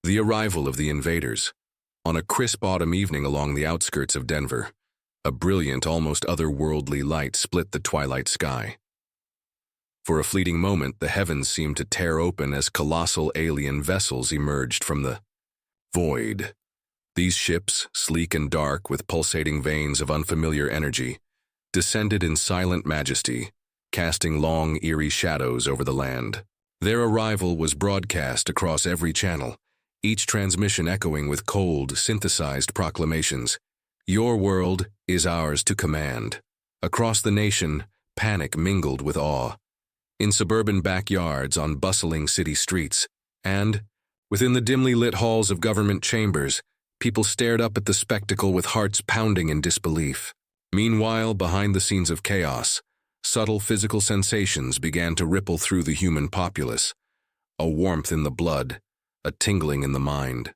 The arrival of the invaders. On a crisp autumn evening along the outskirts of Denver, a brilliant, almost otherworldly light split the twilight sky. For a fleeting moment, the heavens seemed to tear open as colossal alien vessels emerged from the void. These ships, sleek and dark with pulsating veins of unfamiliar energy, descended in silent majesty, casting long, eerie shadows over the land. Their arrival was broadcast across every channel, each transmission echoing with cold, synthesized proclamations. "Your world is ours to command." Across the nation, panic mingled with awe. In suburban backyards, on bustling city streets, and, within the dimly lit halls of government chambers, people stared up at the spectacle with hearts pounding in disbelief. Meanwhile, behind the scenes of chaos, subtle physical sensations began to ripple through the human populace. A warmth in the blood, a tingling in the mind.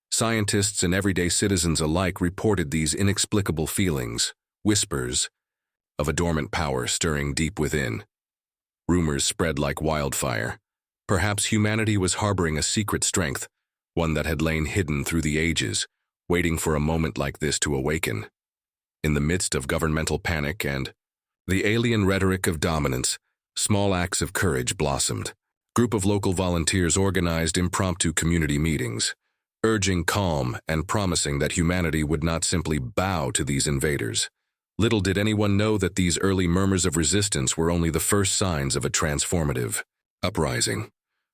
Scientists and everyday citizens alike reported these inexplicable feelings, whispers, of a dormant power stirring deep within. Rumors spread like wildfire. Perhaps humanity was harboring a secret strength, one that had lain hidden through the ages, waiting for a moment like this to awaken. In the midst of governmental panic and the alien rhetoric of dominance, small acts of courage blossomed. A group of local volunteers organized impromptu community meetings, urging calm and promising that humanity would not simply bow to these invaders. Little did anyone know that these early murmurs of resistance were only the first signs of a transformative uprising,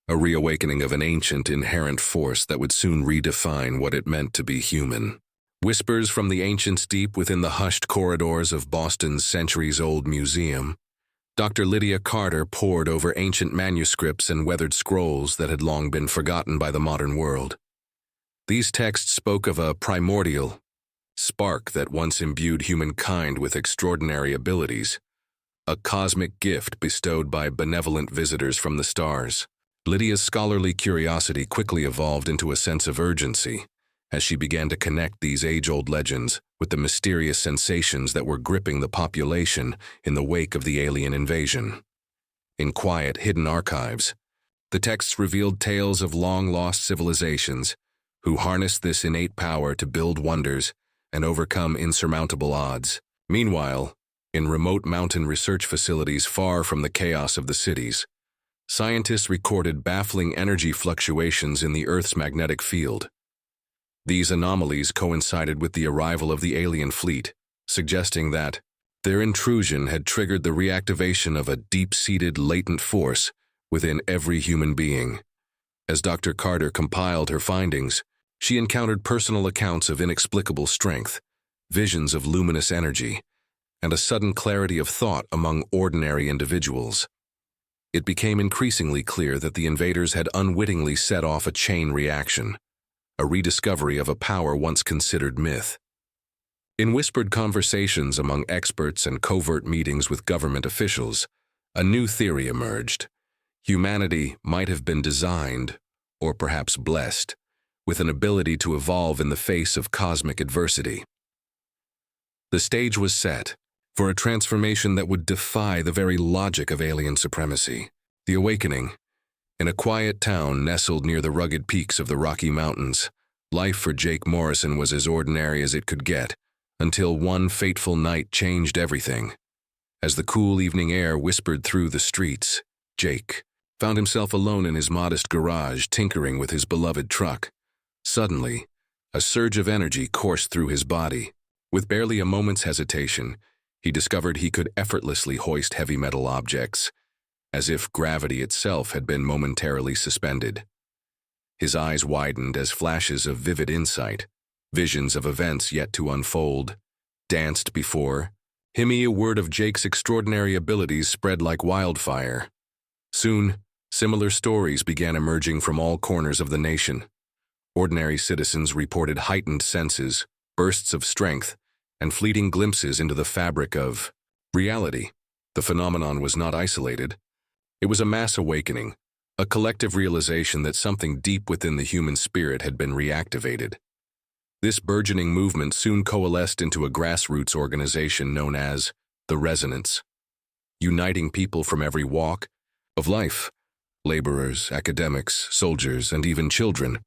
a reawakening of an ancient inherent force that would soon redefine what it meant to be human. Whispers from the ancients deep within the hushed corridors of Boston's centuries-old museum. Dr. Lydia Carter pored over ancient manuscripts and weathered scrolls that had long been forgotten by the modern world. These texts spoke of a primordial spark that once imbued humankind with extraordinary abilities, a cosmic gift bestowed by benevolent visitors from the stars. Lydia's scholarly curiosity quickly evolved into a sense of urgency as she began to connect these age-old legends with the mysterious sensations that were gripping the population in the wake of the alien invasion. In quiet, hidden archives, the texts revealed tales of long-lost civilizations who harnessed this innate power to build wonders and overcome insurmountable odds. Meanwhile, in remote mountain research facilities far from the chaos of the cities, scientists recorded baffling energy fluctuations in the Earth's magnetic field. These anomalies coincided with the arrival of the alien fleet, suggesting that their intrusion had triggered the reactivation of a deep-seated latent force within every human being. As Dr. Carter compiled her findings, she encountered personal accounts of inexplicable strength, visions of luminous energy, and a sudden clarity of thought among ordinary individuals. It became increasingly clear that the invaders had unwittingly set off a chain reaction, a rediscovery of a power once considered myth. In whispered conversations among experts and covert meetings with government officials, a new theory emerged. Humanity might have been designed, or perhaps blessed, with an ability to evolve in the face of cosmic adversity. The stage was set for a transformation that would defy the very logic of alien supremacy. The awakening. In a quiet town nestled near the rugged peaks of the Rocky Mountains, life for Jake Morrison was as ordinary as it could get, until one fateful night changed everything. As the cool evening air whispered through the streets, Jake found himself alone in his modest garage tinkering with his beloved truck. Suddenly, a surge of energy coursed through his body. With barely a moment's hesitation, he discovered he could effortlessly hoist heavy metal objects, as if gravity itself had been momentarily suspended. His eyes widened as flashes of vivid insight, visions of events yet to unfold, danced before him. A word of Jake's extraordinary abilities spread like wildfire. Soon, similar stories began emerging from all corners of the nation. Ordinary citizens reported heightened senses, bursts of strength, and fleeting glimpses into the fabric of reality. The phenomenon was not isolated. It was a mass awakening, a collective realization that something deep within the human spirit had been reactivated. This burgeoning movement soon coalesced into a grassroots organization known as the Resonance, uniting people from every walk of life, laborers, academics, soldiers, and even children,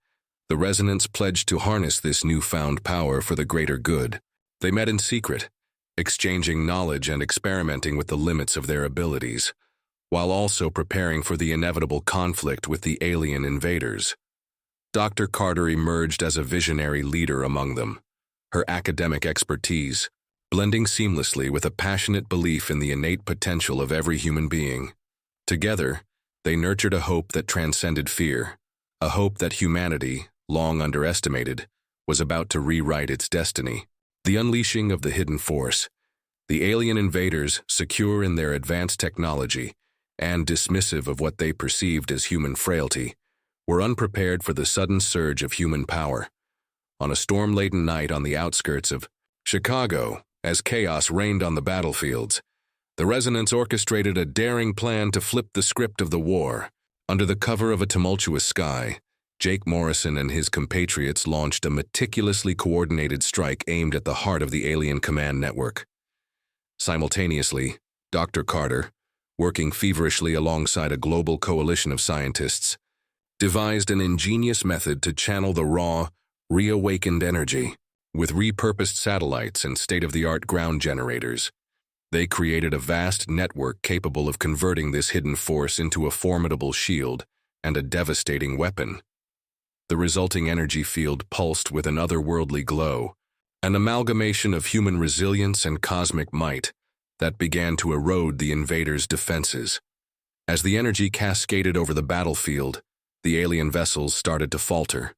The resonance pledged to harness this newfound power for the greater good. They met in secret, exchanging knowledge and experimenting with the limits of their abilities, while also preparing for the inevitable conflict with the alien invaders. Dr. Carter emerged as a visionary leader among them, her academic expertise blending seamlessly with a passionate belief in the innate potential of every human being. Together, they nurtured a hope that transcended fear, a hope that humanity, long underestimated, was about to rewrite its destiny. The unleashing of the hidden force. The alien invaders, secure in their advanced technology and dismissive of what they perceived as human frailty, were unprepared for the sudden surge of human power. On a storm-laden night on the outskirts of Chicago, as chaos reigned on the battlefields, the Resonance orchestrated a daring plan to flip the script of the war. Under the cover of a tumultuous sky, Jake Morrison and his compatriots launched a meticulously coordinated strike aimed at the heart of the alien command network. Simultaneously, Dr. Carter, working feverishly alongside a global coalition of scientists, devised an ingenious method to channel the raw, reawakened energy. With repurposed satellites and state-of-the-art ground generators, they created a vast network capable of converting this hidden force into a formidable shield and a devastating weapon. The resulting energy field pulsed with an otherworldly glow, an amalgamation of human resilience and cosmic might that began to erode the invaders' defenses. As the energy cascaded over the battlefield, the alien vessels started to falter.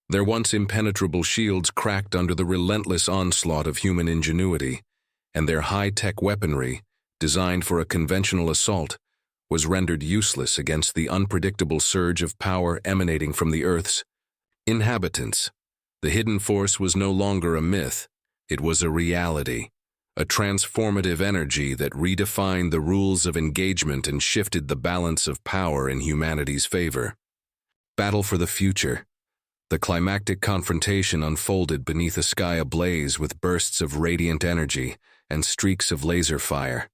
Their once impenetrable shields cracked under the relentless onslaught of human ingenuity, and their high-tech weaponry, designed for a conventional assault, was rendered useless against the unpredictable surge of power emanating from the Earth's inhabitants. The hidden force was no longer a myth, it was a reality, a transformative energy that redefined the rules of engagement and shifted the balance of power in humanity's favor. Battle for the future. The climactic confrontation unfolded beneath a sky ablaze with bursts of radiant energy and streaks of laser fire.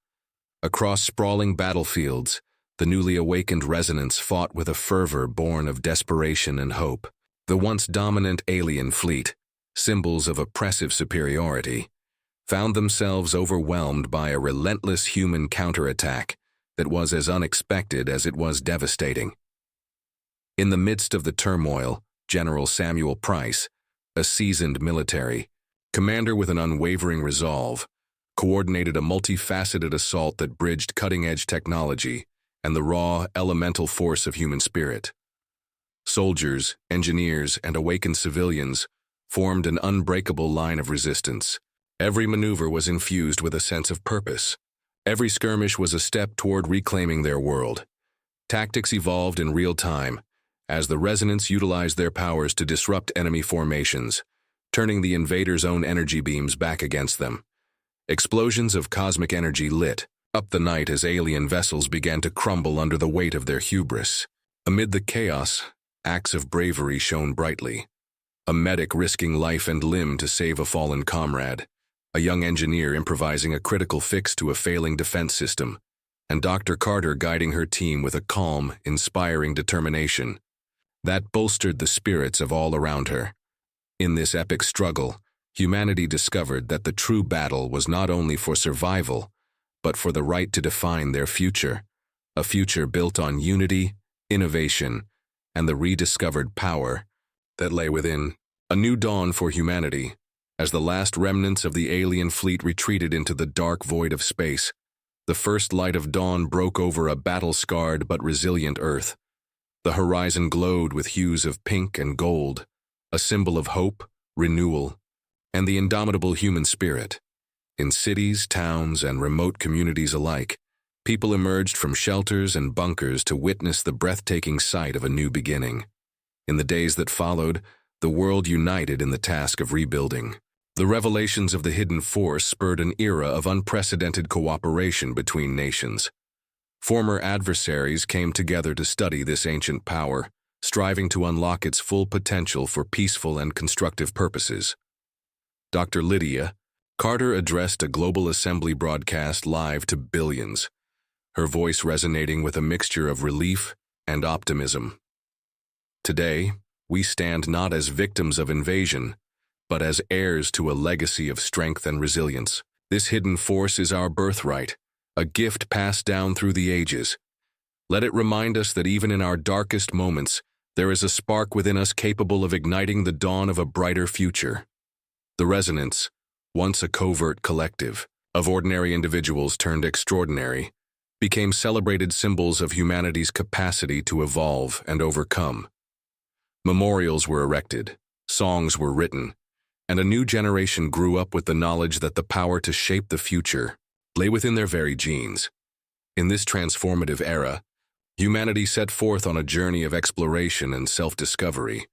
Across sprawling battlefields, the newly awakened Resonance fought with a fervor born of desperation and hope. The once dominant alien fleet, symbols of oppressive superiority, found themselves overwhelmed by a relentless human counterattack that was as unexpected as it was devastating. In the midst of the turmoil, General Samuel Price, a seasoned military commander with an unwavering resolve, coordinated a multifaceted assault that bridged cutting-edge technology and the raw, elemental force of human spirit. Soldiers, engineers, and awakened civilians formed an unbreakable line of resistance. Every maneuver was infused with a sense of purpose. Every skirmish was a step toward reclaiming their world. Tactics evolved in real time, as the Resonance utilized their powers to disrupt enemy formations, turning the invaders' own energy beams back against them. Explosions of cosmic energy lit up the night as alien vessels began to crumble under the weight of their hubris. Amid the chaos, acts of bravery shone brightly. A medic risking life and limb to save a fallen comrade, a young engineer improvising a critical fix to a failing defense system, and Dr. Carter guiding her team with a calm, inspiring determination that bolstered the spirits of all around her. In this epic struggle, humanity discovered that the true battle was not only for survival, but for the right to define their future, a future built on unity, innovation, and the rediscovered power that lay within. A new dawn for humanity, as the last remnants of the alien fleet retreated into the dark void of space. The first light of dawn broke over a battle-scarred but resilient Earth. The horizon glowed with hues of pink and gold, a symbol of hope, renewal, and the indomitable human spirit. In cities, towns, and remote communities alike, people emerged from shelters and bunkers to witness the breathtaking sight of a new beginning. In the days that followed, the world united in the task of rebuilding. The revelations of the hidden force spurred an era of unprecedented cooperation between nations. Former adversaries came together to study this ancient power, striving to unlock its full potential for peaceful and constructive purposes. Dr. Lydia Carter addressed a global assembly broadcast live to billions, her voice resonating with a mixture of relief and optimism. Today, we stand not as victims of invasion, but as heirs to a legacy of strength and resilience. This hidden force is our birthright, a gift passed down through the ages. Let it remind us that even in our darkest moments, there is a spark within us capable of igniting the dawn of a brighter future. The Resonance, once a covert collective of ordinary individuals turned extraordinary, became celebrated symbols of humanity's capacity to evolve and overcome. Memorials were erected, songs were written, and a new generation grew up with the knowledge that the power to shape the future lay within their very genes. In this transformative era, humanity set forth on a journey of exploration and self-discovery,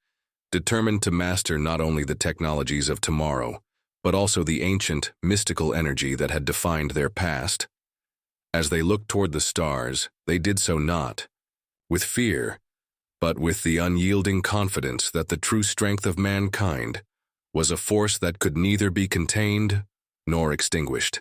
determined to master not only the technologies of tomorrow, but also the ancient, mystical energy that had defined their past. As they looked toward the stars, they did so not with fear, but with the unyielding confidence that the true strength of mankind was a force that could neither be contained nor extinguished.